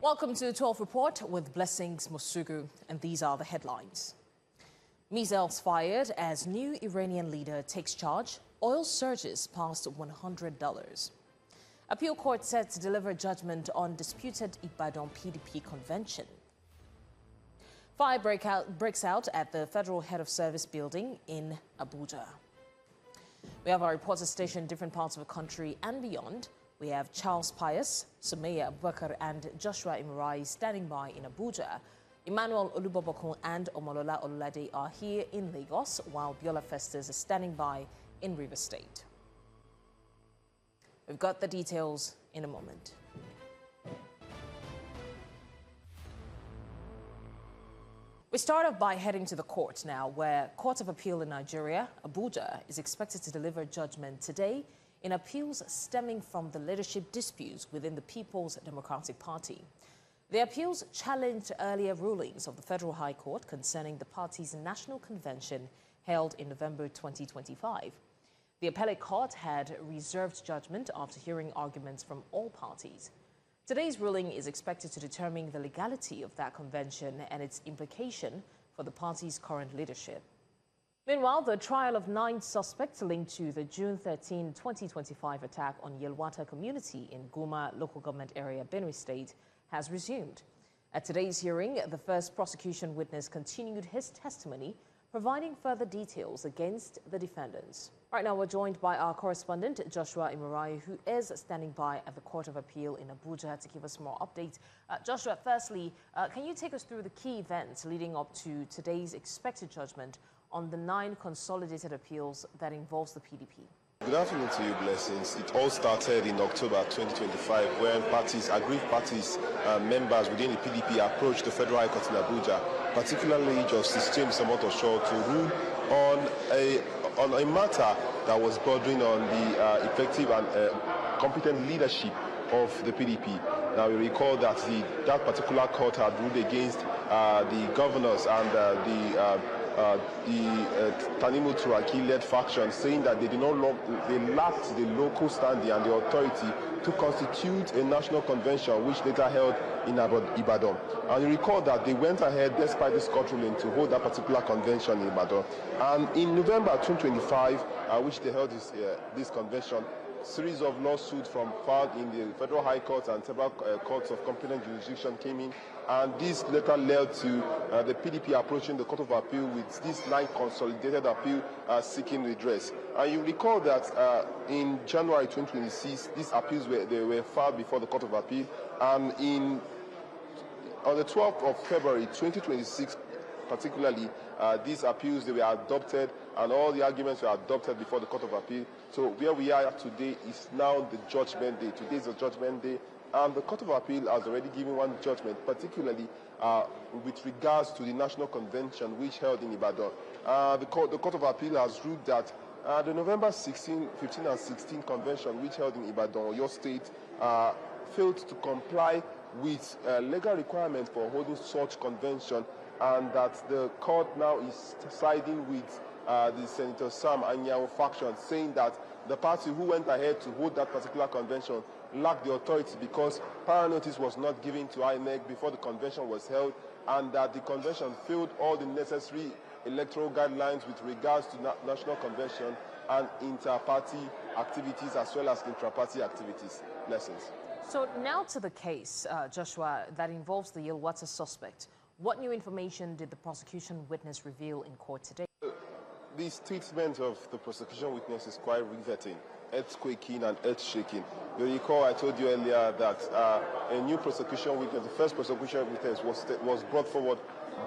Welcome to 12 Report with Blessings Mosugu, and these are the headlines. Missiles fired as new Iranian leader takes charge. Oil surges past $100. Appeal court set to deliver judgment on disputed Ibadan PDP convention. Fire breaks out at the Federal Head of Service building in Abuja. We have our reporters stationed in different parts of the country and beyond. We have Charles Pius, Sumayya Abubakar and Joshua Imurai standing by in Abuja. Emmanuel Olubobokun and Omolola Olulade are here in Lagos, while Biola Festus is standing by in Rivers State. We've got the details in a moment. We start off by heading to the court now, where Court of Appeal in Nigeria, Abuja, is expected to deliver judgment today in appeals stemming from the leadership disputes within the People's Democratic Party. The appeals challenged earlier rulings of the Federal High Court concerning the party's national convention held in November 2025. The appellate court had reserved judgment after hearing arguments from all parties. Today's ruling is expected to determine the legality of that convention and its implication for the party's current leadership. Meanwhile, the trial of 9 suspects linked to the June 13, 2025 attack on Yelwata community in Guma local government area, Benue State, has resumed. At today's hearing, the first prosecution witness continued his testimony, providing further details against the defendants. Right now, we're joined by our correspondent, Joshua Imurai, who is standing by at the Court of Appeal in Abuja to give us more updates. Joshua, firstly, can you take us through the key events leading up to today's expected judgment on the 9 consolidated appeals that involves the PDP? Good afternoon to you, Blessings. It all started in October 2025 when aggrieved parties, members within the PDP approached the Federal High Court in Abuja, particularly Justice James Omotosho, to rule on a matter that was bordering on the effective and competent leadership of the PDP. Now, we recall that that particular court had ruled against the governors and the Tanimu Turaki-led faction, saying that they lacked the local standing and the authority to constitute a national convention, which later held in Ibadan. And you recall that they went ahead, despite this court ruling, to hold that particular convention in Ibadan. And in November 2025, which they held this convention, series of lawsuits filed in the Federal High Court and several courts of competent jurisdiction came in, and this later led to the PDP approaching the Court of Appeal with this 9 consolidated appeal seeking redress. And you recall that in January 2026, these appeals were filed before the Court of Appeal, and on the 12th of February 2026, particularly, these appeals, they were adopted, and all the arguments were adopted before the Court of Appeal. So where we are today is now the judgment day. Today is the judgment day, and the Court of Appeal has already given one judgment, particularly with regards to the National Convention which held in Ibadan. The Court of Appeal has ruled that the November 15 and 16 convention which held in Ibadan, your state, failed to comply with legal requirements for holding such convention, and that the court now is siding with the Senator Sam Anyanwu faction, saying that the party who went ahead to hold that particular convention lacked the authority because prior notice was not given to INEC before the convention was held, and that the convention failed all the necessary electoral guidelines with regards to national convention and inter-party activities as well as intra-party activities. Blessings. So now to the case, Joshua, that involves the Yelwata suspect. What new information did the prosecution witness reveal in court today? The statement of the prosecution witness is quite riveting, earthquaking and earth-shaking. You recall I told you earlier that a new prosecution witness, the first prosecution witness, was brought forward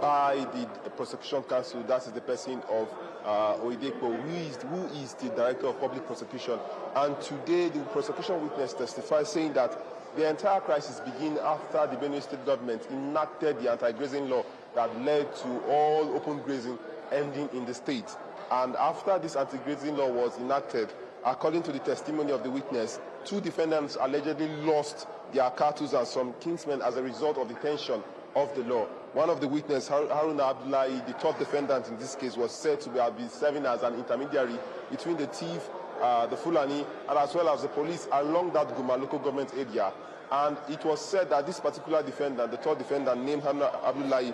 by the prosecution counsel. That is the person of Oyedepo, who is the director of public prosecution. And today the prosecution witness testified, saying that the entire crisis began after the Benue State government enacted the anti-grazing law that led to all open grazing ending in the state. And after this anti-grazing law was enacted, according to the testimony of the witness, 2 defendants allegedly lost their cattle and some kinsmen as a result of the tension of the law. One of the witnesses, Haruna Abdullahi, the 3rd defendant in this case, was said to be serving as an intermediary between the thief the Fulani and as well as the police along that Guma local government area. And it was said that this particular defendant, the third defendant named Abdullahi,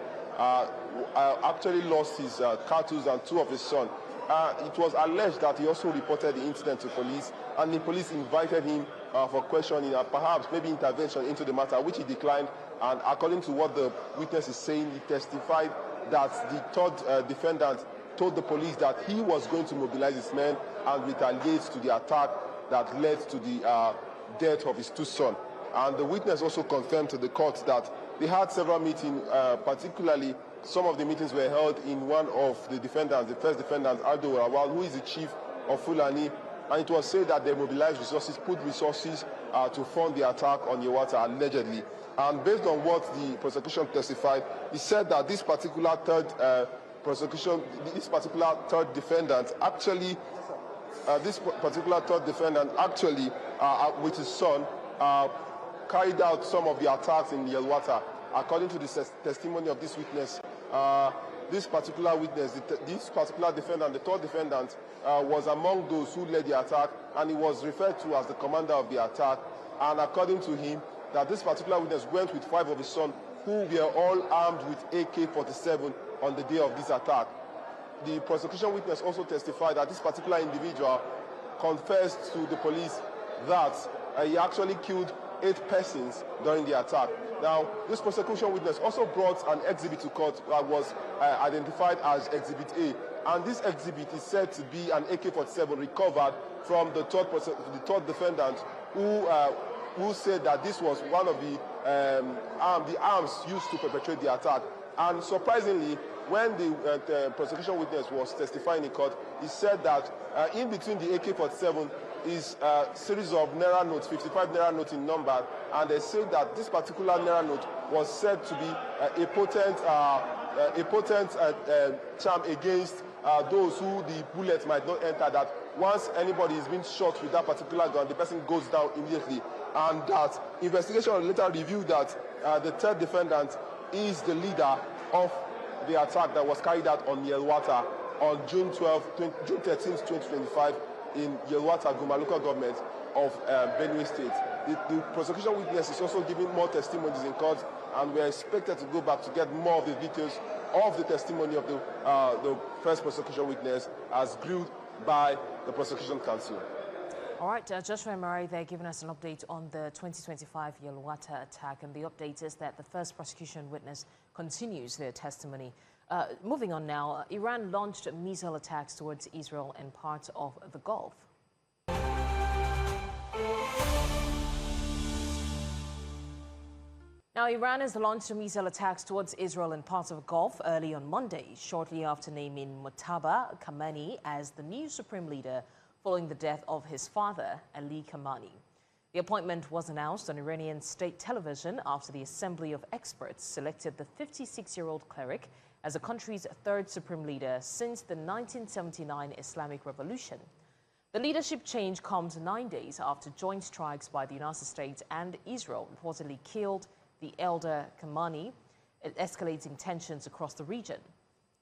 actually lost his cattle and two of his sons. It was alleged that he also reported the incident to police, and the police invited him for questioning and perhaps maybe intervention into the matter, which he declined. And according to what the witness is saying, he testified that the third defendant told the police that he was going to mobilize his men and retaliate to the attack that led to the death of his two sons. And the witness also confirmed to the court that they had several meetings, particularly some of the meetings were held in one of the defendants, the first defendant, Aldo Rawal, who is the chief of Fulani, and it was said that they mobilized resources, put resources to fund the attack on Yewata, allegedly. And based on what the prosecution testified, he said that this particular third defendant actually, with his son, carried out some of the attacks in Yelwata. According to the testimony of this witness, this particular defendant, the third defendant, was among those who led the attack, and he was referred to as the commander of the attack. And according to him, that this particular witness went with 5 of his sons, who were all armed with AK-47 on the day of this attack. The prosecution witness also testified that this particular individual confessed to the police that he actually killed 8 persons during the attack. Now, this prosecution witness also brought an exhibit to court that was identified as Exhibit A. And this exhibit is said to be an AK-47 recovered from the third defendant, who said that this was one of the arms used to perpetrate the attack. And surprisingly, when the prosecution witness was testifying in court, he said that in between the AK-47 is a series of Naira notes, 55 Naira notes in number, and they said that this particular Naira note was said to be a potent charm against those who the bullet might not enter, that once anybody is being shot with that particular gun, the person goes down immediately. And that investigation later revealed that the third defendant is the leader of the attack that was carried out on Yelwata on June 13, 2025 in Yelwata, Guma local government of Benue State. The prosecution witness is also giving more testimonies in court, and we are expected to go back to get more of the details of the testimony of the first prosecution witness as grilled by the prosecution counsel. All right, Joshua Murray, they're giving us an update on the 2025 Yelwata attack, and the update is that the first prosecution witness continues their testimony. Moving on now, Iran launched missile attacks towards Israel and parts of the Gulf. Now, Iran has launched missile attacks towards Israel and parts of the Gulf early on Monday, shortly after naming Mojtaba Khamenei as the new supreme leader following the death of his father, Ali Khamenei. The appointment was announced on Iranian state television after the Assembly of Experts selected the 56-year-old cleric as the country's third supreme leader since the 1979 Islamic Revolution. The leadership change comes 9 days after joint strikes by the United States and Israel reportedly killed the elder Khamenei, escalating tensions across the region.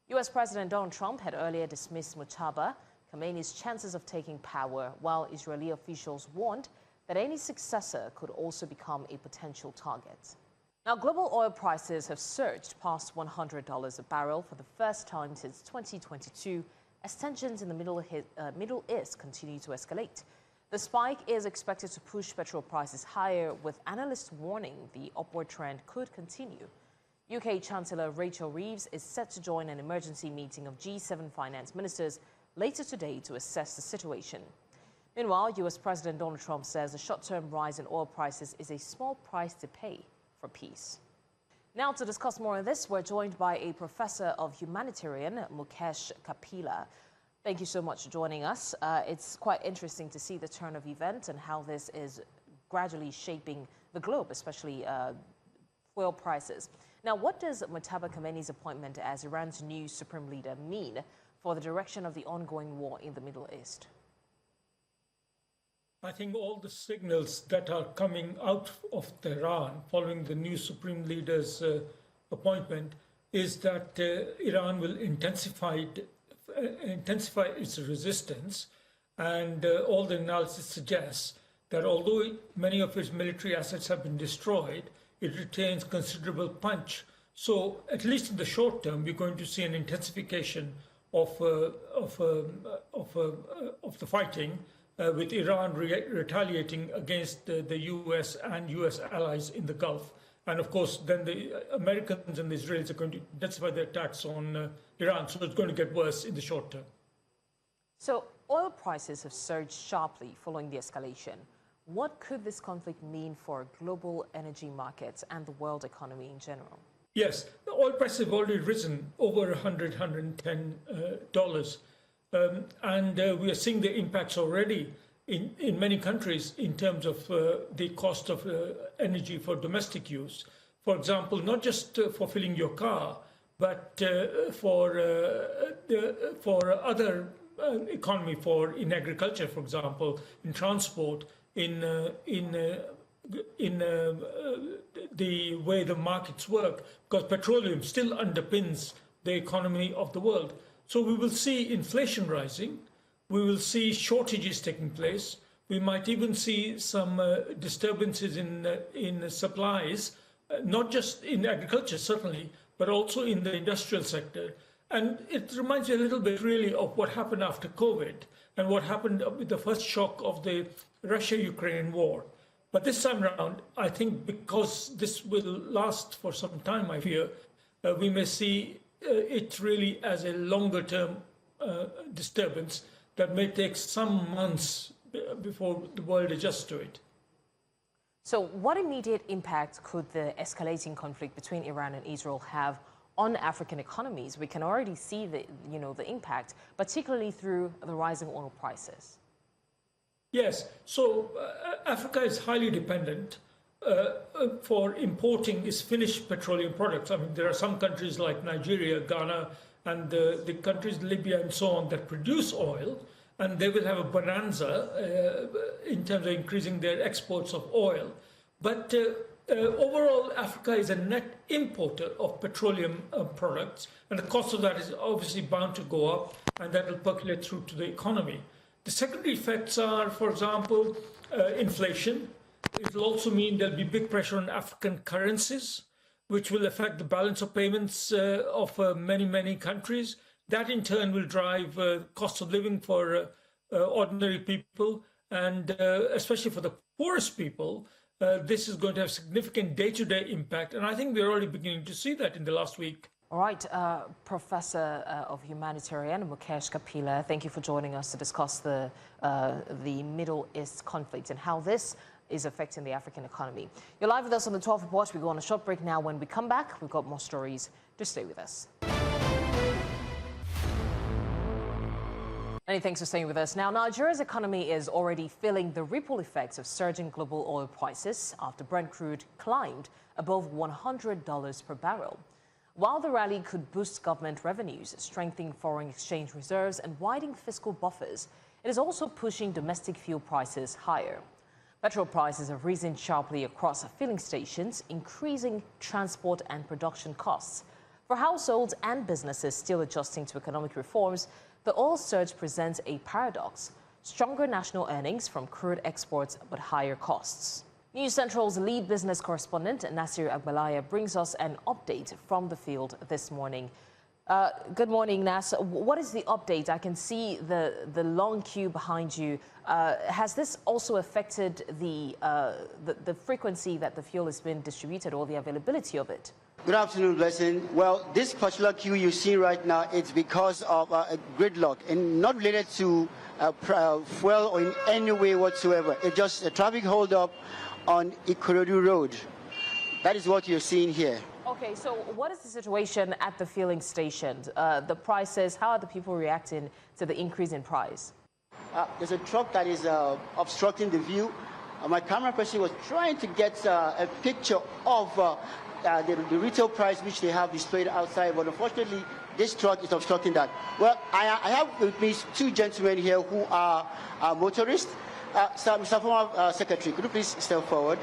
U.S. President Donald Trump had earlier dismissed Mojtaba Khamenei's chances of taking power, while Israeli officials warned that any successor could also become a potential target. Now, global oil prices have surged past $100 a barrel for the first time since 2022, as tensions in the Middle East continue to escalate. The spike is expected to push petrol prices higher, with analysts warning the upward trend could continue. UK Chancellor Rachel Reeves is set to join an emergency meeting of G7 finance ministers later today to assess the situation. Meanwhile, US President Donald Trump says the short-term rise in oil prices is a small price to pay for peace. Now, to discuss more on this, we're joined by a professor of humanitarian, Mukesh Kapila. Thank you so much for joining us. It's quite interesting to see the turn of events and how this is gradually shaping the globe, especially oil prices. Now, what does Mojtaba Khamenei's appointment as Iran's new supreme leader mean for the direction of the ongoing war in the Middle East? I think all the signals that are coming out of Tehran following the new supreme leader's appointment is that Iran will intensify its resistance And all the analysis suggests that although many of its military assets have been destroyed, it retains considerable punch. So at least in the short term, we're going to see an intensification of the fighting, with Iran retaliating against the US and US allies in the Gulf. And of course, then the Americans and the Israelis are going to intensify their attacks on Iran. So it's going to get worse in the short term. So oil prices have surged sharply following the escalation. What could this conflict mean for global energy markets and the world economy in general? Yes, the oil prices have already risen over $100, $110. And we are seeing the impacts already in many countries in terms of the cost of energy for domestic use. For example, not just for filling your car, but for other economy, in agriculture, for example, in transport, in the way the markets work, because petroleum still underpins the economy of the world. So we will see inflation rising, we will see shortages taking place, we might even see some disturbances in supplies, not just in agriculture, certainly, but also in the industrial sector. And it reminds me a little bit really of what happened after COVID and what happened with the first shock of the Russia-Ukraine war. But this time around, I think because this will last for some time, I fear, we may see it really as a longer-term disturbance that may take some months before the world adjusts to it. So what immediate impact could the escalating conflict between Iran and Israel have on African economies? We can already see the impact, particularly through the rising oil prices. Yes, so Africa is highly dependent for importing its finished petroleum products. I mean, there are some countries like Nigeria, Ghana, and the countries, Libya and so on, that produce oil, and they will have a bonanza in terms of increasing their exports of oil. But overall, Africa is a net importer of petroleum products, and the cost of that is obviously bound to go up, and that will percolate through to the economy. The secondary effects are, for example, inflation. It will also mean there'll be big pressure on African currencies, which will affect the balance of payments of many, many countries. That in turn will drive cost of living for ordinary people, and especially for the poorest people. This is going to have significant day-to-day impact, and I think we're already beginning to see that in the last week. All right, Professor of Humanitarian Mukesh Kapila, thank you for joining us to discuss the Middle East conflict and how this is affecting the African economy. You're live with us on the 12th Report. We go on a short break now. When we come back, we've got more stories. Just stay with us. Many thanks for staying with us. Now, Nigeria's economy is already feeling the ripple effects of surging global oil prices after Brent crude climbed above $100 per barrel. While the rally could boost government revenues, strengthen foreign exchange reserves and widen fiscal buffers, it is also pushing domestic fuel prices higher. Petrol prices have risen sharply across filling stations, increasing transport and production costs. For households and businesses still adjusting to economic reforms, the oil surge presents a paradox: stronger national earnings from crude exports, but higher costs. News Central's lead business correspondent, Nasir Agbalaya, brings us an update from the field this morning. Good morning, Nas. What is the update? I can see the long queue behind you. Has this also affected the frequency that the fuel has been distributed or the availability of it? Good afternoon, Blessing. Well, this particular queue you see right now, it's because of a gridlock and not related to fuel or in any way whatsoever. It's just a traffic holdup on Ikorodu Road. That is what you're seeing here. Okay, so what is the situation at the filling stations? The prices, how are the people reacting to the increase in price? There's a truck that is obstructing the view. My camera person was trying to get a picture of the retail price which they have displayed outside, but unfortunately this truck is obstructing that. Well, I have with me two gentlemen here who are motorists. Mr. Former Secretary, could you please step forward?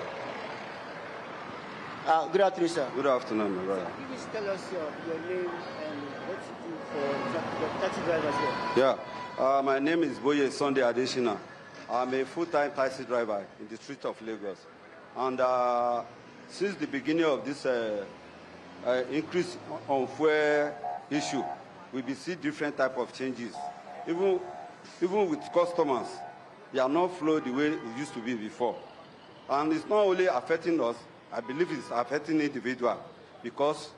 Good afternoon, sir. Good afternoon, my brother. Please tell us your name and what you do for the taxi drivers here. Yeah, My name is Boye Sunday Adeshina. I'm a full-time taxi driver in the street of Lagos. And since the beginning of this increase on fuel issue, we will see different type of changes. Even with customers, they are not flow the way it used to be before. And it's not only affecting us, I believe it's affecting individuals, because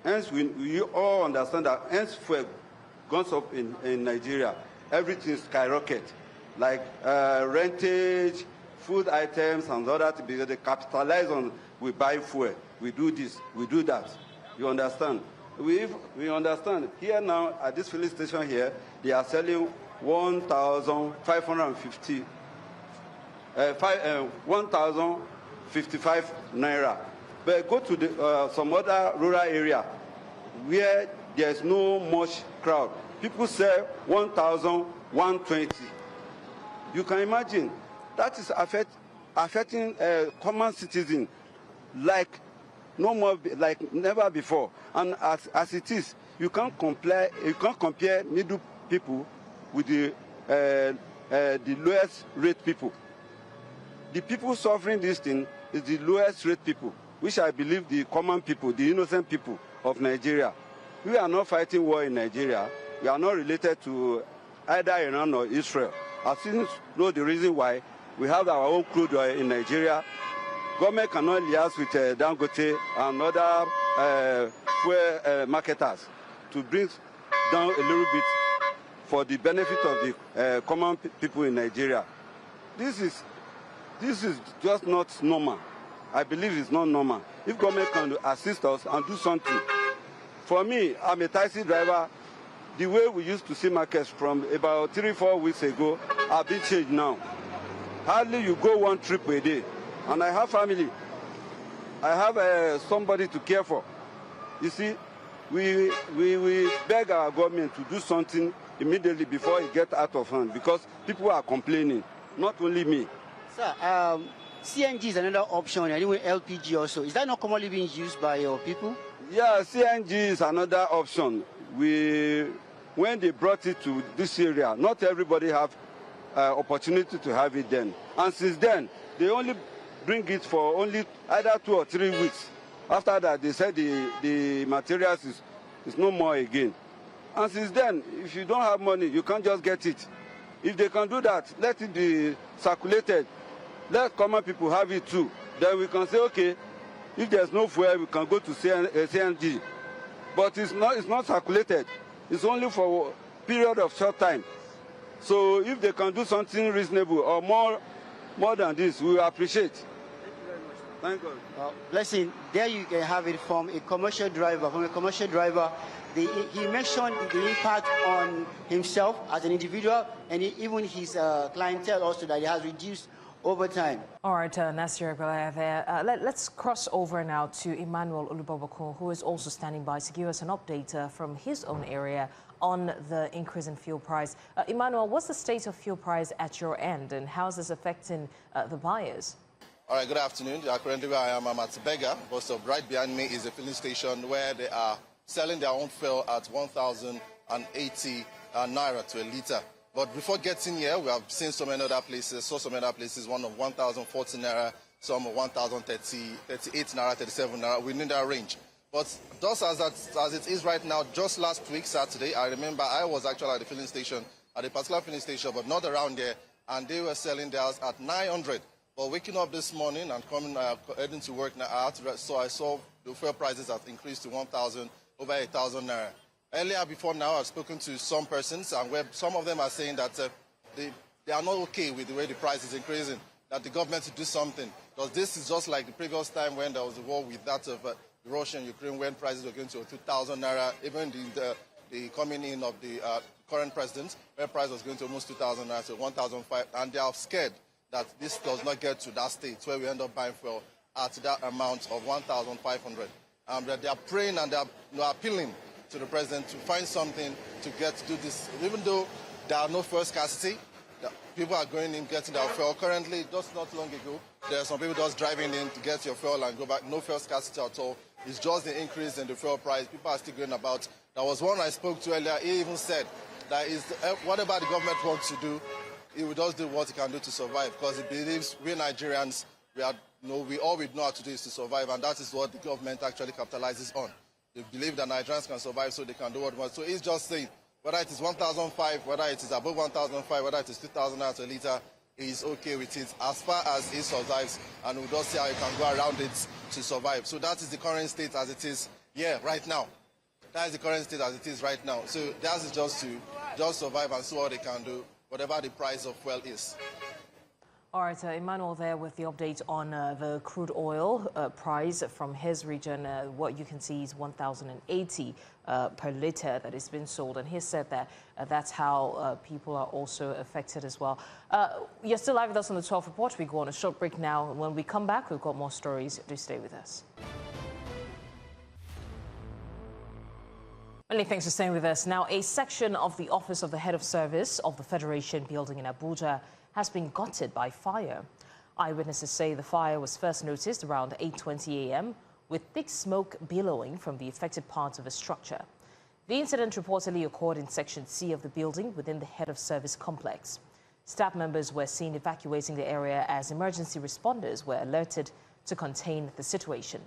hence we all understand that hence fuel goes up in Nigeria, everything skyrocket, like rentage, food items and other things, because they capitalize on, we buy fuel, we do this, we do that. You understand? We understand. Here now, at this filling station here, they are selling 1,550, 1,055 naira. But go to some other rural area where there's no much crowd. People sell 1,120. You can imagine that is affecting common citizen like no more, like never before. And as it is, you can't compare middle people with the lowest rate people. The people suffering this thing is the lowest rate people, which I believe the common people, the innocent people of Nigeria. We are not fighting war in Nigeria. We are not related to either Iran or Israel. I think know the reason why we have our own crude oil in Nigeria. Government cannot liaise with Dangote and other fuel marketers to bring down a little bit for the benefit of the common people in Nigeria. This is just not normal. I believe it's not normal. If government can assist us and do something. For me, I'm a taxi driver. The way we used to see markets from about 3-4 weeks ago have been changed now. Hardly you go one trip a day. And I have family. I have somebody to care for. You see, we beg our government to do something immediately before it gets out of hand, because people are complaining, not only me. Sir, CNG is another option, and even LPG also. Is that not commonly being used by your people? Yeah, CNG is another option. When they brought it to this area, not everybody have opportunity to have it then. And since then, they only bring it for only either 2 or 3 weeks. After that, they said the materials is no more again. And since then, if you don't have money, you can't just get it. If they can do that, let it be circulated. Let common people have it too. Then we can say, okay, if there's no fuel, we can go to CNG. But it's not circulated. It's only for a period of short time. So if they can do something reasonable or more than this, we will appreciate. Thank God. Blessing, there you can have it from a commercial driver. He mentioned the impact on himself as an individual and even his clientele also, that it has reduced over time. All right, Nasir there. Let's cross over now to Emmanuel Olubabakun, who is also standing by to give us an update from his own area on the increase in fuel price. Emmanuel, what's the state of fuel price at your end, and how is this affecting the buyers? All right, good afternoon. Currently where I am, I'm at Bega. But right behind me is a filling station where they are selling their own fuel at 1,080 naira to a litre. But before getting here, we have seen so many other places, one of 1,040 naira, some of 1,038 naira, 37 naira, within that range. But just as it is right now, just last week, Saturday, I remember I was actually at the filling station, at a particular filling station, but not around there, and they were selling theirs at 900. But waking up this morning and heading to work now, so I saw the fuel prices have increased to 1,000, over 1,000 naira. Earlier, before now, I've spoken to some persons, and where some of them are saying that they are not okay with the way the price is increasing, that the government should do something. Because this is just like the previous time when there was a war with that of Russia and Ukraine, when prices were going to 2,000 naira, even the coming in of the current president, where price was going to almost 2,000 naira, so 1,500, and they are scared that this does not get to that state where we end up buying fuel at that amount of 1,500. They are praying and they are appealing to the president to find something to do this. Even though there are no fuel scarcity, people are going in getting their fuel. Currently, just not long ago, there are some people just driving in to get your fuel and go back. No fuel scarcity at all. It's just the increase in the fuel price. People are still going about. There was one I spoke to earlier. He even said that is whatever the government wants to do, he will just do what he can do to survive, because he believes we Nigerians, all we know how to do is to survive, and that is what the government actually capitalizes on. They believe that Nigerians can survive, so they can do what they want. So he's just saying, whether it is 1,005, whether it is above 1,005, whether it is 2,000 naira a litre, he's okay with it as far as he survives, and we'll just see how he can go around it to survive. So that is the current state as it is right now. That is the current state as it is right now. So that is just to survive and see what they can do, whatever the price of fuel is. All right, Emmanuel there with the update on the crude oil price from his region. What you can see is 1,080 per litre that is being sold. And he said that that's how people are also affected as well. You're still live with us on the 12 Report. We go on a short break now. When we come back, we've got more stories. Do stay with us. Many thanks for staying with us. Now, a section of the office of the head of service of the Federation building in Abuja has been gutted by fire. Eyewitnesses say the fire was first noticed around 8:20 a.m. with thick smoke billowing from the affected parts of a structure. The incident reportedly occurred in Section C of the building within the head of service complex. Staff members were seen evacuating the area as emergency responders were alerted to contain the situation.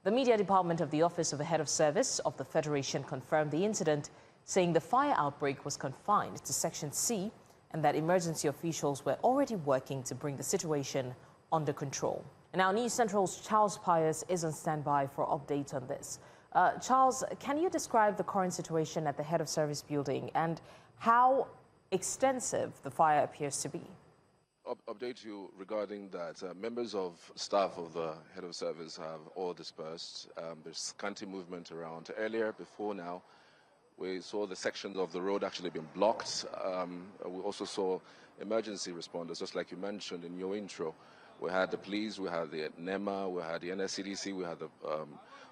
The media department of the Office of the Head of Service of the Federation confirmed the incident, saying the fire outbreak was confined to Section C and that emergency officials were already working to bring the situation under control. And now News Central's Charles Pius is on standby for updates on this. Charles, can you describe the current situation at the head of service building and how extensive the fire appears to be? Update you regarding that. Members of staff of the head of service have all dispersed. There's scanty movement around. Earlier, before now, we saw the sections of the road actually being blocked. We also saw emergency responders, just like you mentioned in your intro. We had the police, we had the NEMA, we had the NSCDC, we had the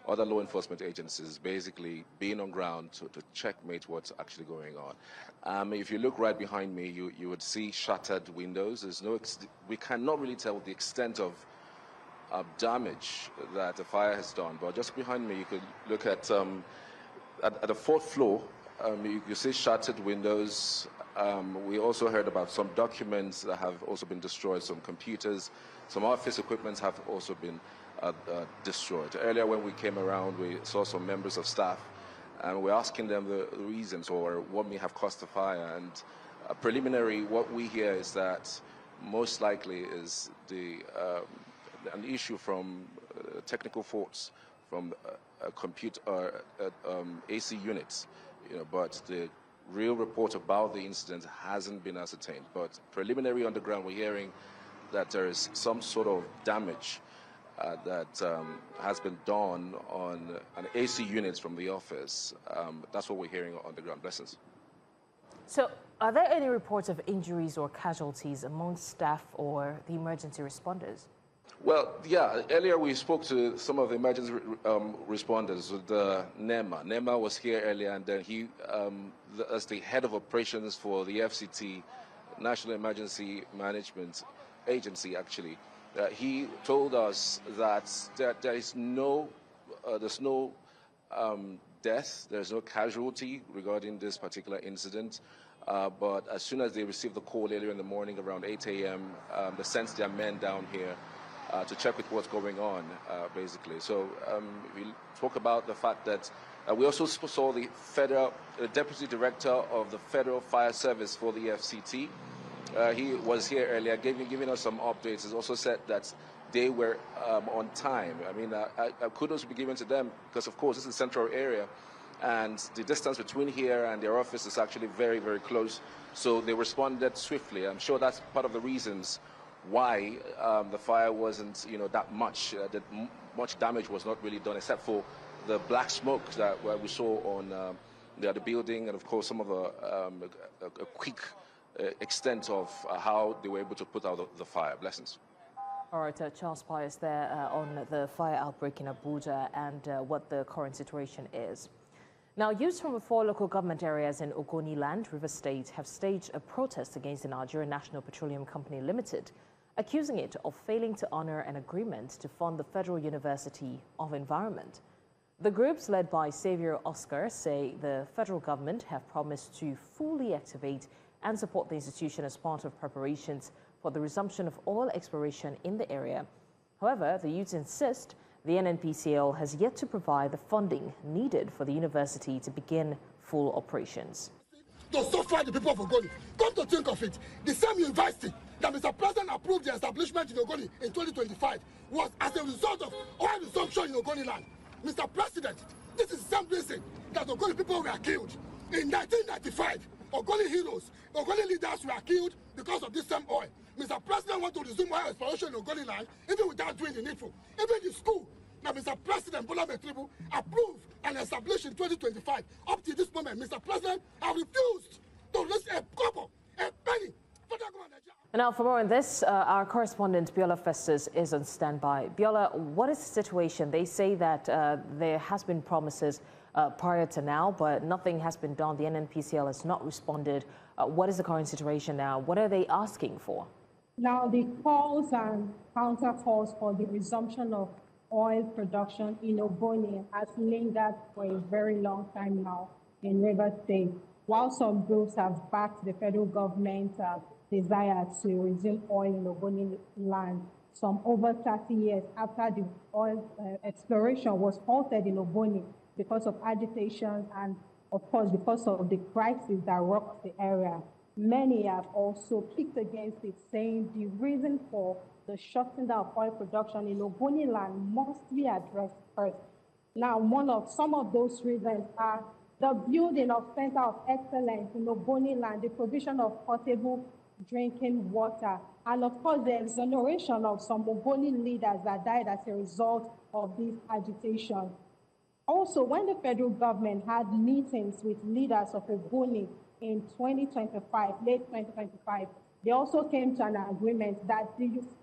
other law enforcement agencies basically being on ground to checkmate what's actually going on. If you look right behind me, you would see shattered windows. We cannot really tell the extent of damage that the fire has done, but just behind me you could look at the fourth floor, you see shattered windows. We also heard about some documents that have also been destroyed, some computers, some office equipment have also been destroyed. Earlier when we came around, we saw some members of staff and we're asking them the reasons or what may have caused the fire. And preliminary, what we hear is that most likely is an issue from technical faults from AC units, but the real report about the incident hasn't been ascertained. But preliminary on the ground, we're hearing that there is some sort of damage that has been done on an AC units from the office. That's what we're hearing on the ground. Blessings. So, are there any reports of injuries or casualties among staff or the emergency responders? Well, yeah, earlier we spoke to some of the emergency responders with the NEMA. NEMA was here earlier, and then he, as the head of operations for the FCT, National Emergency Management Agency, actually, he told us that there's no death, there's no casualty regarding this particular incident. But as soon as they received the call earlier in the morning around 8 a.m., they sent their men down here to check with what's going on, basically. So we talk about the fact that we also saw the Deputy Director of the Federal Fire Service for the FCT. He was here earlier, giving us some updates. He also said that they were on time. I mean, kudos be given to them because, of course, this is a central area, and the distance between here and their office is actually very, very close. So they responded swiftly. I'm sure that's part of the reasons why the fire wasn't, that much. That much damage was not really done, except for the black smoke that we saw on the building, and of course some of a quick extent of how they were able to put out the fire. Blessings. All right, Charles Pius there on the fire outbreak in Abuja and what the current situation is. Now, youths from 4 local government areas in Ogoni land, River State, have staged a protest against the Nigerian National Petroleum Company Limited, accusing it of failing to honor an agreement to fund the Federal University of Environment. The groups led by Xavier Oscar say the federal government have promised to fully activate and support the institution as part of preparations for the resumption of oil exploration in the area. However, the youths insist the NNPCL has yet to provide the funding needed for the university to begin full operations. To suffer the people of Ogoni. Come to think of it, the same university that Mr. President approved the establishment in Ogoni in 2025 was as a result of oil resumption in Ogoni land. Mr. President, this is the same reason that Ogoni people were killed. In 1995, Ogoni heroes, Ogoni leaders were killed because of this same oil. Mr. President wants to resume oil exploration in Ogoni land even without doing the needful. Even the school that Mr. President Bola Tinubu approved and established in 2025, up to this moment, Mr. President has refused to release a couple, a penny. And now for more on this, our correspondent Biola Festus is on standby. Biola, what is the situation? They say that there has been promises prior to now, but nothing has been done. The NNPCL has not responded. What is the current situation now? What are they asking for? Now, the calls and counter calls for the resumption of oil production in Ogoni has lingered for a very long time now in Rivers State. While some groups have backed the federal government's desire to resume oil in Ogoni land, some over 30 years after the oil exploration was halted in Ogoni because of agitation and, of course, because of the crisis that rocked the area. Many have also kicked against it, saying the reason for the shutting down of oil production in Ogoni land must be addressed first. Now, some of those reasons are the building of Center of Excellence in Ogoni land, the provision of potable drinking water, and of course the exoneration of some Ogoni leaders that died as a result of this agitation. Also, when the federal government had meetings with leaders of Ogoni in 2025, late 2025, they also came to an agreement that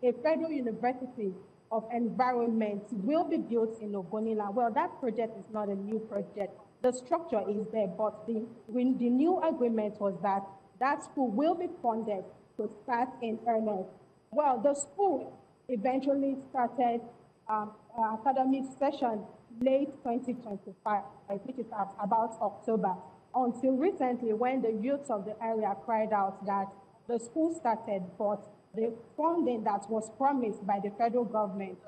a federal university of environment will be built in Ogoni land. Well, that project is not a new project. The structure is there, but the new agreement was that that school will be funded to start in earnest. Well, the school eventually started academic session late 2025, which is about October, until recently when the youths of the area cried out that the school started, but the funding that was promised by the federal government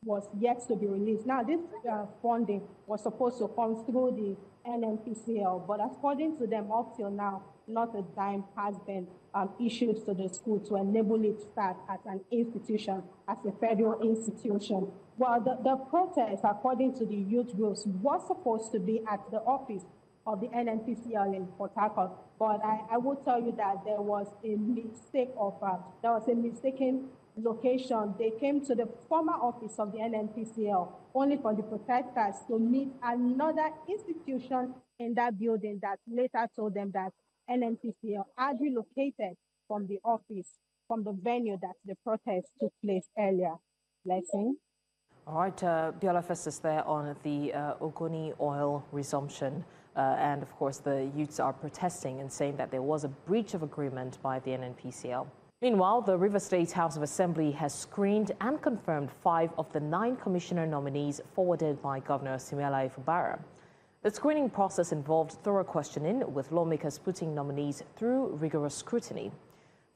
was yet to be released. Now, this funding was supposed to come through the NNPCL, but according to them, up till now, not a dime has been issued to the school to enable it to start as an institution, as a federal institution. Well, the protest, according to the youth groups, was supposed to be at the office of the NNPCL in Port Harcourt, but I will tell you that there was a mistaken location. They came to the former office of the NNPCL only for the protesters to meet another institution in that building that later told them that NNPCL had relocated from the office, from the venue that the protest took place earlier. Blessing. All right, Biola Festus there on the Ogoni oil resumption. And of course, the youths are protesting and saying that there was a breach of agreement by the NNPCL. Meanwhile, the Rivers State House of Assembly has screened and confirmed 5 of the 9 commissioner nominees forwarded by Governor Simeola Fubara. The screening process involved thorough questioning, with lawmakers putting nominees through rigorous scrutiny.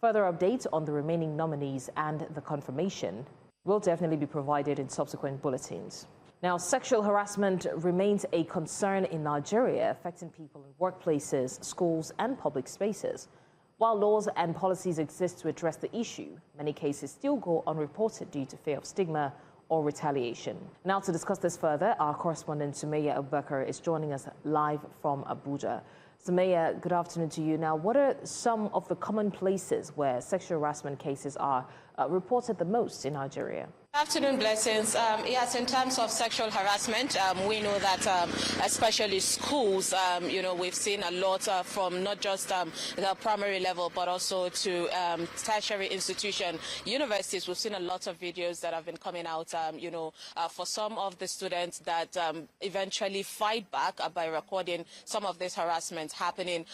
Further updates on the remaining nominees and the confirmation will definitely be provided in subsequent bulletins. Now, sexual harassment remains a concern in Nigeria, affecting people in workplaces, schools, and public spaces. While laws and policies exist to address the issue, many cases still go unreported due to fear of stigma or retaliation. Now, to discuss this further, our correspondent Sumaya Abubakar is joining us live from Abuja. Sumaya, good afternoon to you. Now, what are some of the common places where sexual harassment cases are reported the most in Nigeria? Afternoon, Blessings. Yes, in terms of sexual harassment, we know that especially schools, we've seen a lot from not just the primary level, but also to tertiary institution, universities. We've seen a lot of videos that have been coming out, for some of the students that eventually fight back by recording some of this harassment happening.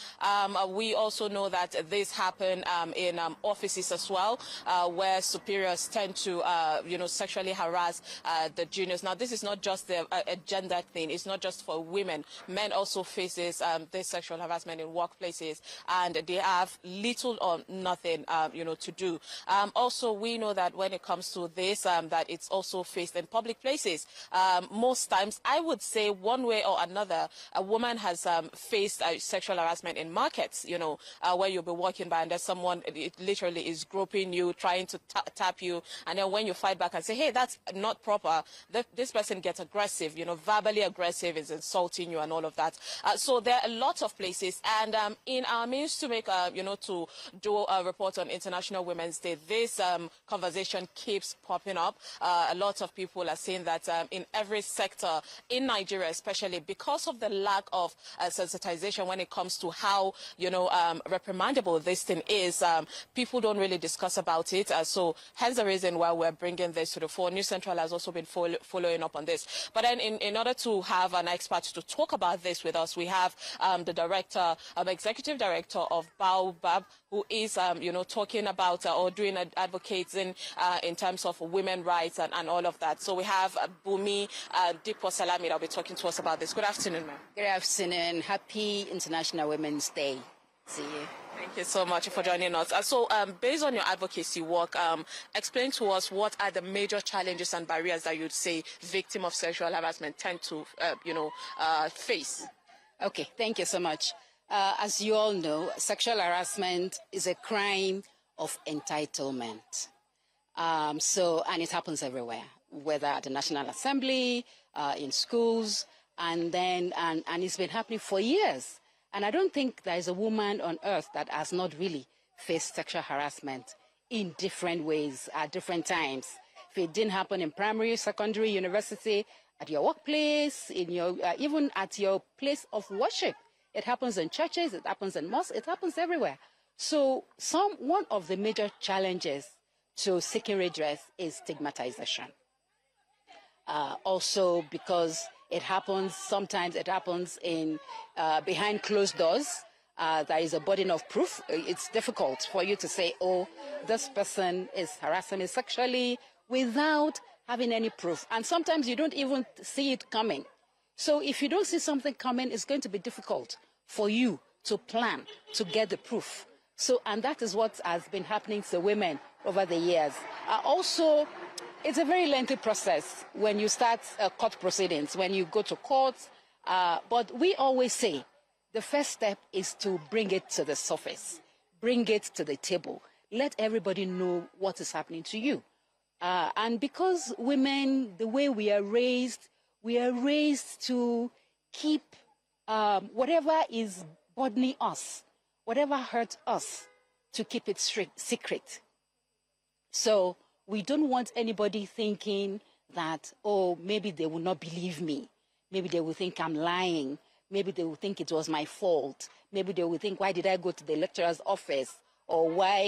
We also know that this happened in offices as well, where where superiors tend to, sexually harass the juniors. Now, this is not just a gender thing. It's not just for women. Men also faces this sexual harassment in workplaces, and they have little or nothing, to do. Also, we know that when it comes to this, that it's also faced in public places. Most times, I would say one way or another, a woman has faced sexual harassment in markets, where you'll be walking by and there's someone, it literally is groping you, trying to tap you, and then when you fight back and say, hey, that's not proper, this person gets aggressive, verbally aggressive, is insulting you and all of that. So there are a lot of places, and in our means to make, to do a report on International Women's Day, this conversation keeps popping up. A lot of people are saying that in every sector in Nigeria, especially because of the lack of sensitization when it comes to how, reprimandable this thing is, people don't really discuss about it. So hence the reason why we're bringing this to the fore. News Central has also been following up on this. But then in order to have an expert to talk about this with us, we have the director, executive director of Baobab, who is, talking about or doing advocating in terms of women rights and all of that. So we have Bumi Dipo Salami that will be talking to us about this. Good afternoon, ma'am. Good afternoon. Happy International Women's Day. See you. Thank you so much for joining us. So based on your advocacy work, explain to us what are the major challenges and barriers that you'd say victims of sexual harassment tend to, face. Okay, thank you so much. As you all know, sexual harassment is a crime of entitlement. And it happens everywhere, whether at the National Assembly, in schools, and it's been happening for years. And I don't think there is a woman on earth that has not really faced sexual harassment in different ways at different times. If it didn't happen in primary, secondary, university, at your workplace, in your even at your place of worship, it happens in churches, it happens in mosques, it happens everywhere. So one of the major challenges to seeking redress is stigmatization. Also because sometimes it happens in behind closed doors. There is a burden of proof. It's difficult for you to say, oh, this person is harassing me sexually without having any proof. And sometimes you don't even see it coming. So if you don't see something coming, it's going to be difficult for you to plan to get the proof. And that is what has been happening to women over the years. Also, it's a very lengthy process when you start court proceedings, when you go to court. But we always say the first step is to bring it to the surface, bring it to the table, let everybody know what is happening to you. And because women, the way we are raised to keep whatever is burdening us, whatever hurts us, to keep it secret. So we don't want anybody thinking that, oh, maybe they will not believe me. Maybe they will think I'm lying. Maybe they will think it was my fault. Maybe they will think, why did I go to the lecturer's office? Or why,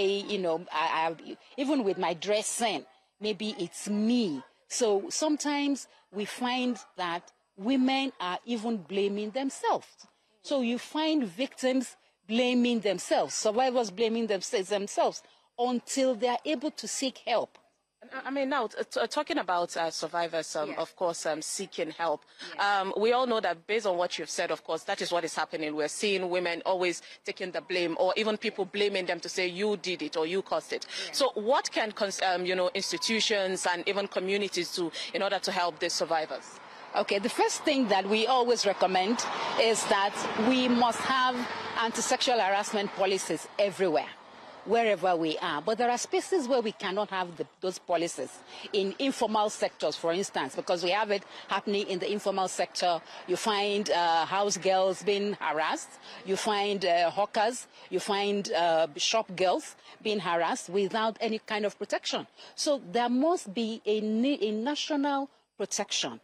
even with my dressing, maybe it's me. So sometimes we find that women are even blaming themselves. So you find victims blaming themselves, survivors blaming themselves until they are able to seek help. I mean, now, talking about survivors, of course, seeking help, we all know that based on what you've said, of course, that is what is happening. We're seeing women always taking the blame, or even people blaming them to say, you did it or you caused it. Yeah. So what can, institutions and even communities do in order to help these survivors? Okay, the first thing that we always recommend is that we must have anti-sexual harassment policies everywhere, wherever we are. But there are spaces where we cannot have those policies. In informal sectors, for instance, because we have it happening in the informal sector. You find house girls being harassed. You find hawkers. You find shop girls being harassed without any kind of protection. So there must be a national protection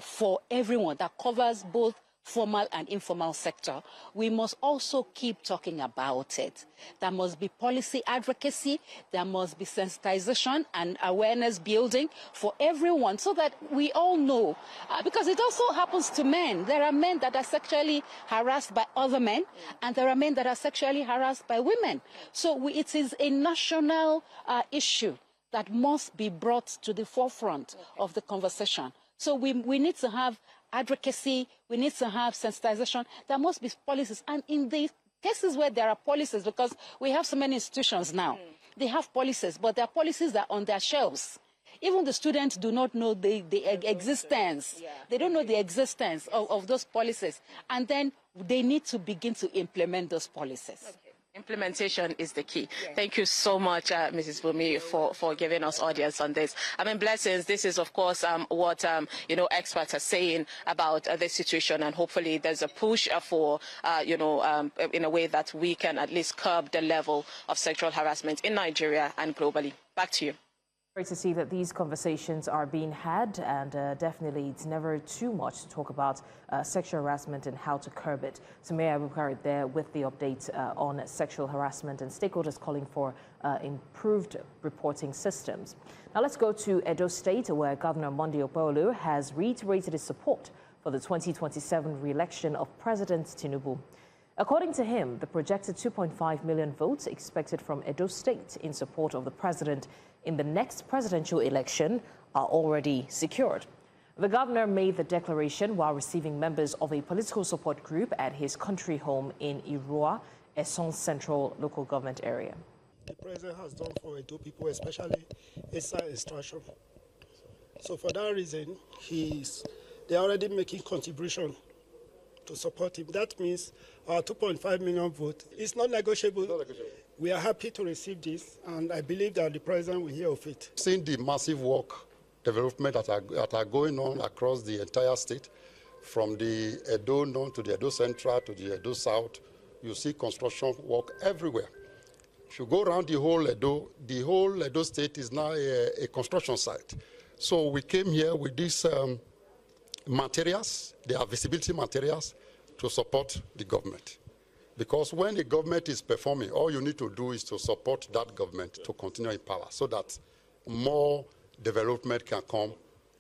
for everyone that covers both formal and informal sector, we must also keep talking about it. There must be policy advocacy, there must be sensitization and awareness building for everyone so that we all know. Because it also happens to men. There are men that are sexually harassed by other men, and there are men that are sexually harassed by women. So it is a national issue that must be brought to the forefront of the conversation. So we need to have advocacy, we need to have sensitization, there must be policies. And in the cases where there are policies, because we have so many institutions now, they have policies, but there are policies that are on their shelves. Even the students do not know the existence. They don't know the existence of those policies. And then they need to begin to implement those policies. Okay. Implementation is the key. Yes. Thank you so much, Mrs. Bumi, for giving us audience on this. I mean, Blessings, this is, of course, what, experts are saying about the situation, and hopefully there's a push for, in a way that we can at least curb the level of sexual harassment in Nigeria and globally. Back to you. Great to see that these conversations are being had, and definitely it's never too much to talk about sexual harassment and how to curb it. So Mayor Abubakar there with the update on sexual harassment, and stakeholders calling for improved reporting systems. Now let's go to Edo State, where Governor Monday Okpebholo has reiterated his support for the 2027 re-election of President Tinubu. According to him, the projected 2.5 million votes expected from Edo State in support of the president in the next presidential election are already secured. The governor made the declaration while receiving members of a political support group at his country home in Irua, Essence Central local government area. The president has done for Edo people, especially Esa extraction. So for that reason, they're already making contribution to support him. That means our 2.5 million vote is not negotiable. We are happy to receive this, and I believe that the president will hear of it. Seeing the massive work development that are going on across the entire state, from the Edo North to the Edo Central to the Edo South, you see construction work everywhere. If you go around the whole Edo state is now a construction site. So we came here with these materials, they are visibility materials, to support the government. Because when the government is performing, all you need to do is to support that government to continue in power so that more development can come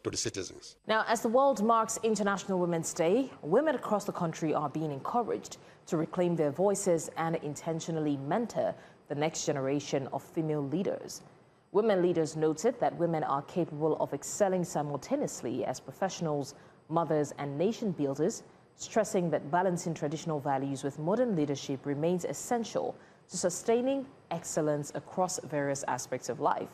to the citizens. Now, as the world marks International Women's Day, women across the country are being encouraged to reclaim their voices and intentionally mentor the next generation of female leaders. Women leaders noted that women are capable of excelling simultaneously as professionals, mothers, and nation builders, stressing that balancing traditional values with modern leadership remains essential to sustaining excellence across various aspects of life.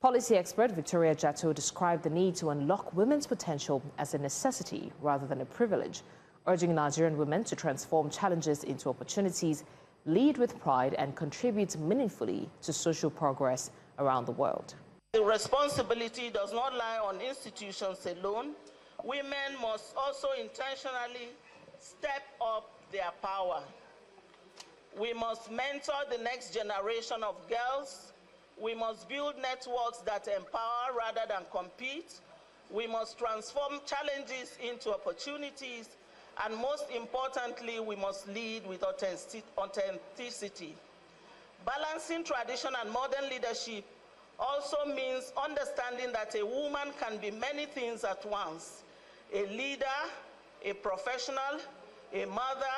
Policy expert Victoria Jatto described the need to unlock women's potential as a necessity rather than a privilege, urging Nigerian women to transform challenges into opportunities, lead with pride, and contribute meaningfully to social progress around the world. The responsibility does not lie on institutions alone. Women must also intentionally step up their power. We must mentor the next generation of girls. We must build networks that empower rather than compete. We must transform challenges into opportunities. And most importantly, we must lead with authenticity. Balancing tradition and modern leadership also means understanding that a woman can be many things at once: a leader, a professional, a mother,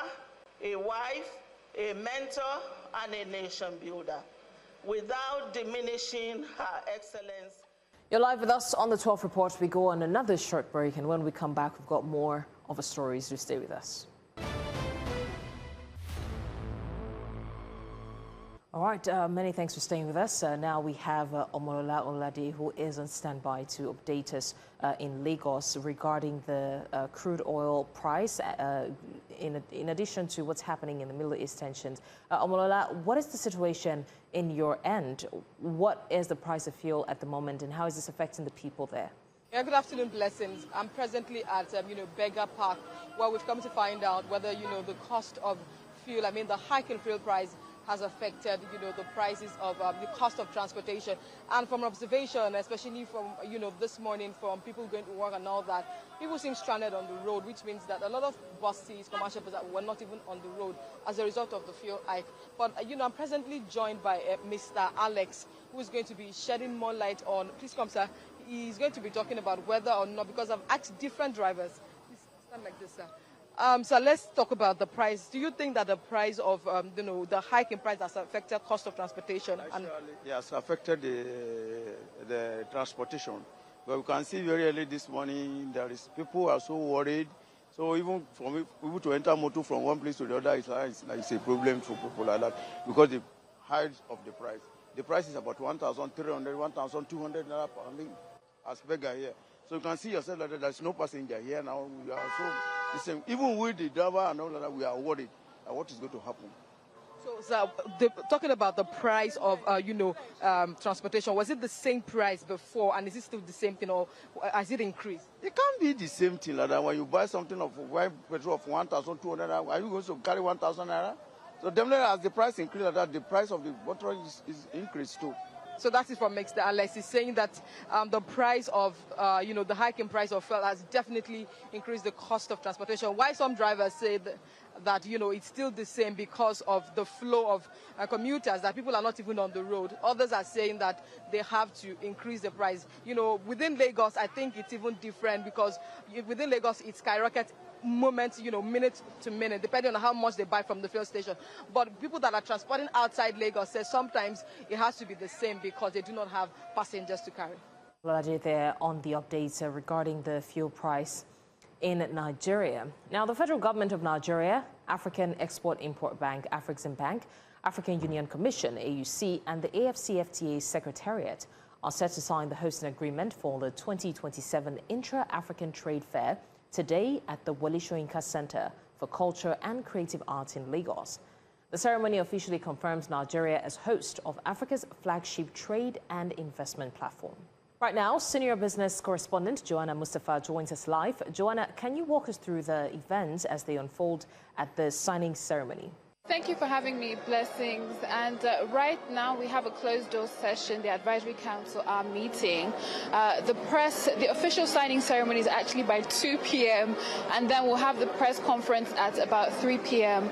a wife, a mentor, and a nation builder, without diminishing her excellence. You're live with us on the 12th Report. We go on another short break, and when we come back, we've got more of the stories. Do stay with us. All right, many thanks for staying with us. Now we have Omolola Olade, who is on standby to update us in Lagos regarding the crude oil price, in addition to what's happening in the Middle East tensions. Omolola, what is the situation in your end? What is the price of fuel at the moment, and how is this affecting the people there? Yeah, good afternoon, Blessings. I'm presently at, Beggar Park, where we've come to find out whether, the cost of fuel, the hike in fuel price, has affected, the prices of the cost of transportation. And from observation, especially from, this morning, from people going to work and all that, people seem stranded on the road, which means that a lot of buses, commercial buses, were not even on the road as a result of the fuel hike. But, I'm presently joined by Mr. Alex, who is going to be shedding more light on, please come, sir. He's going to be talking about whether or not, because I've asked different drivers. Please stand like this, sir. So let's talk about the price. Do you think that the price of, the hike in price has affected cost of transportation? Actually, yes, affected the transportation. But we can see very early this morning, people are so worried. So even for people to enter motor from one place to the other, it's a problem for people like that because the height of the price. The price is about 1,300, 1,200 naira per link as beggar here. So you can see yourself that there's no passenger here now. We are so the same. Even with the driver and all that, we are worried what is going to happen. So, talking about the price of, transportation, was it the same price before, and is it still the same thing, or has it increased? It can't be the same thing like that. When you buy something of petrol of 1,200, are you going to carry 1,000 naira? So definitely, as the price increases like that, the price of the petrol is increased too. So that is from Mr. Alex. He's saying that the price of, the hike in price of fuel has definitely increased the cost of transportation. Why some drivers say that it's still the same because of the flow of commuters, that people are not even on the road. Others are saying that they have to increase the price. Within Lagos, I think it's even different because within Lagos, it skyrockets moment, minute to minute, depending on how much they buy from the fuel station. But people that are transporting outside Lagos say sometimes it has to be the same because they do not have passengers to carry. Vladi there on the updates regarding the fuel price in Nigeria. Now, the federal government of Nigeria, African Export-Import Bank, Afreximbank, African Union Commission, AUC, and the AFCFTA Secretariat are set to sign the hosting agreement for the 2027 Intra-African Trade Fair today at the Wole Soyinka Center for Culture and Creative Arts in Lagos. The ceremony officially confirms Nigeria as host of Africa's flagship trade and investment platform. Right now, senior business correspondent Joanna Mustafa joins us live. Joanna, can you walk us through the events as they unfold at the signing ceremony? Thank you for having me, Blessings. And right now we have a closed-door session. The Advisory Council are meeting. The official signing ceremony is actually by 2 p.m. and then we'll have the press conference at about 3 p.m.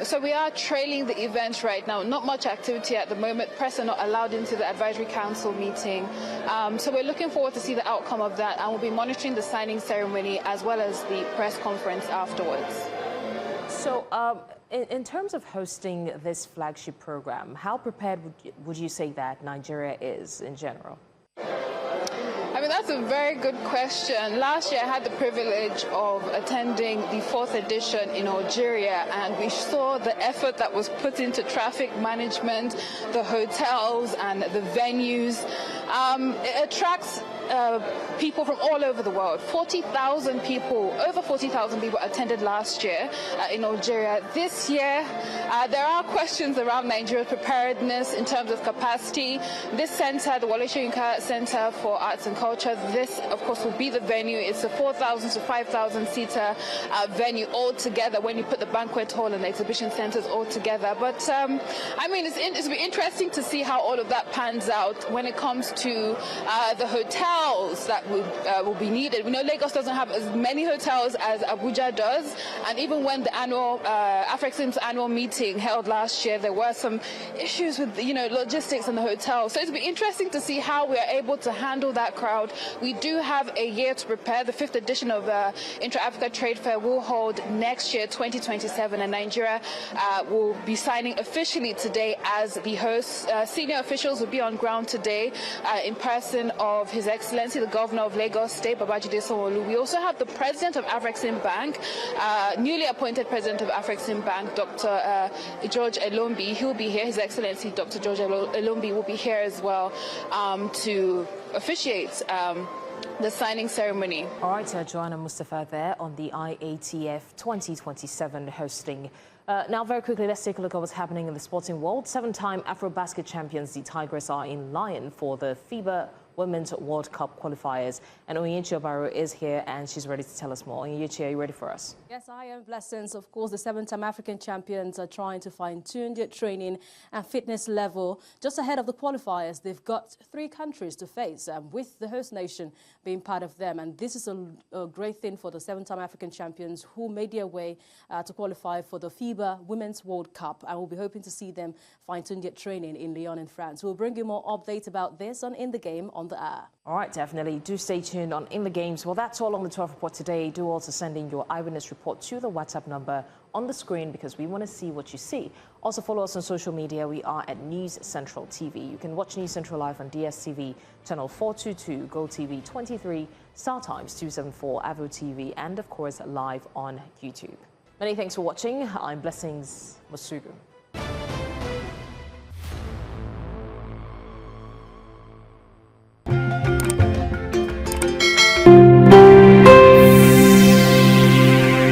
So we are trailing the event right now. Not much activity at the moment. Press are not allowed into the Advisory Council meeting. So we're looking forward to see the outcome of that, and we'll be monitoring the signing ceremony as well as the press conference afterwards. So, in terms of hosting this flagship program, how prepared would you say that Nigeria is in general? I mean, that's a very good question. Last year, I had the privilege of attending the 4th edition in Algeria, and we saw the effort that was put into traffic management, the hotels and the venues. It attracts people from all over the world. 40,000 people, over 40,000 people attended last year in Algeria. This year, there are questions around Nigeria's preparedness in terms of capacity. This center, the Wole Soyinka Center for Arts and Culture, this, of course, will be the venue. It's a 4,000 to 5,000 seater venue all together when you put the banquet hall and the exhibition centers all together. But, I mean, it's been interesting to see how all of that pans out when it comes to the hotels that will be needed. We know Lagos doesn't have as many hotels as Abuja does, and even when the annual Afrexim's annual meeting held last year, there were some issues with logistics in the hotel. So it'll be interesting to see how we are able to handle that crowd. We do have a year to prepare. The 5th edition of the Intra-Africa Trade Fair will hold next year, 2027, and Nigeria will be signing officially today as the host. Senior officials will be on ground today in person of His Excellency, the Governor of Lagos State, Babajide Sanwo-Olu. We also have the President of Afrexim Bank, newly appointed President of Afrexim Bank, Dr. George Elombi. He'll be here. His Excellency, Dr. George Elombi, will be here as well to officiate the signing ceremony. All right, Joanna Mustafa there on the IATF 2027 hosting. Now, very quickly, let's take a look at what's happening in the sporting world. 7-time Afro basket champions, the Tigers, are in line for the FIBA Women's World Cup qualifiers. And Onyechi Obaro is here and she's ready to tell us more. Onyechi, are you ready for us? Yes, I am. Blessings. Of course, the 7-time African champions are trying to fine-tune their training and fitness level. Just ahead of the qualifiers, they've got 3 countries to face, with the host nation being part of them. And this is a great thing for the 7-time African champions who made their way to qualify for the FIBA Women's World Cup. And we'll be hoping to see them fine-tune their training in Lyon in France. We'll bring you more updates about this on In the Game on the air. All right, definitely. Do stay tuned on In the Games. Well, that's all on the 12 report today. Do also send in your eyewitness report to the WhatsApp number on the screen because we want to see what you see. Also follow us on social media. We are at News Central TV. You can watch News Central live on DSTV, channel 422, Go TV 23, Star Times 274, Avo TV, and of course live on YouTube. Many thanks for watching. I'm Blessings Mosugu.